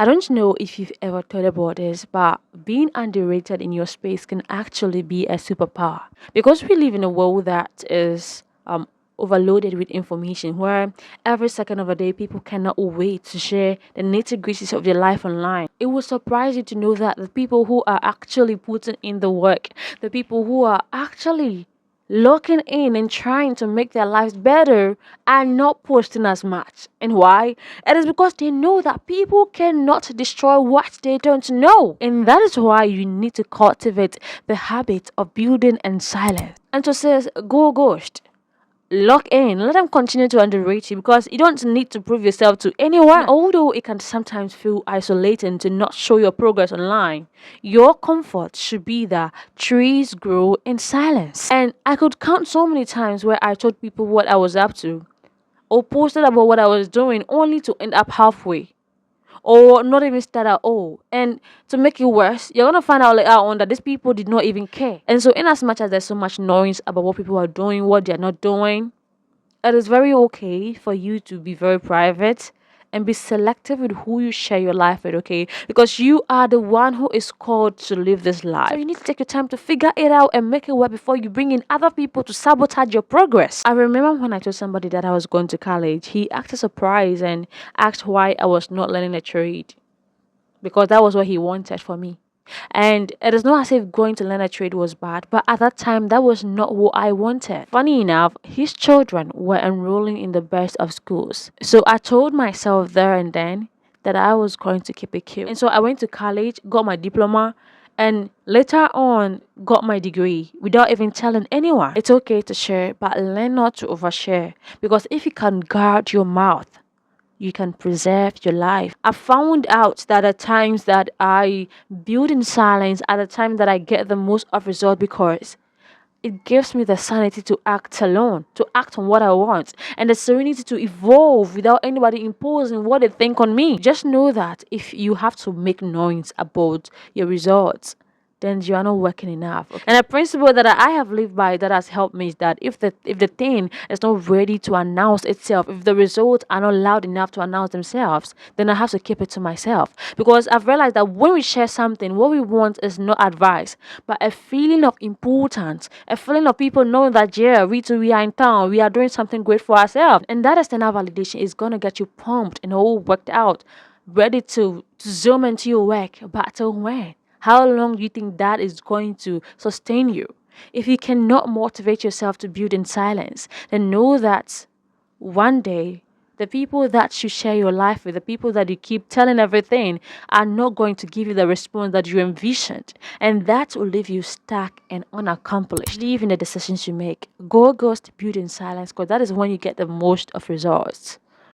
I don't know if you've ever thought about this, but being underrated in your space can actually be a superpower. Because we live in a world that is overloaded with information, where every second of the day people cannot wait to share the nitty gritties of their life online. It will surprise you to know that the people who are actually putting in the work, the people who are actually locking in and trying to make their lives better are not posting as much. And why? It is because they know that people cannot destroy what they don't know. And that is why you need to cultivate the habit of building in silence. And so says, go ghost. Lock in. Let them continue to underrate you because you don't need to prove yourself to anyone. And although it can sometimes feel isolating to not show your progress online, your comfort should be that trees grow in silence. And I could count so many times where I told people what I was up to or posted about what I was doing only to end up halfway or not even start at all. And to make it worse, you're gonna find out later on that these people did not even care. And so, in as much as there's so much noise about what people are doing, what they're not doing, it is very okay for you to be very private and be selective with who you share your life with, okay? Because you are the one who is called to live this life. So you need to take your time to figure it out and make it work before you bring in other people to sabotage your progress. I remember when I told somebody that I was going to college, he acted surprised and asked why I was not learning a trade because that was what he wanted for me. And it is not as if going to learn a trade was bad, but at that time, that was not what I wanted. Funny enough, his children were enrolling in the best of schools. So I told myself there and then that I was going to keep it cute. And so I went to college, got my diploma, and later on got my degree without even telling anyone. It's okay to share, but learn not to overshare. Because if you can guard your mouth, you can preserve your life. I found out that at times that I build in silence, at the time that I get the most of result because it gives me the sanity to act alone, to act on what I want, and the serenity to evolve without anybody imposing what they think on me. Just know that if you have to make noise about your results, then you are not working enough. And a principle that I have lived by that has helped me is that if the thing is not ready to announce itself, if the results are not loud enough to announce themselves, then I have to keep it to myself. Because I've realized that when we share something, what we want is not advice, but a feeling of importance, a feeling of people knowing that yeah, we are in town, we are doing something great for ourselves. And that external validation is gonna get you pumped and all worked out, ready to zoom into your work. But till when? How long do you think that is going to sustain you? If you cannot motivate yourself to build in silence, then know that one day the people that you share your life with, the people that you keep telling everything, are not going to give you the response that you envisioned. And that will leave you stuck and unaccomplished. Believe in the decisions you make. Go ghost, build in silence, because that is when you get the most of results.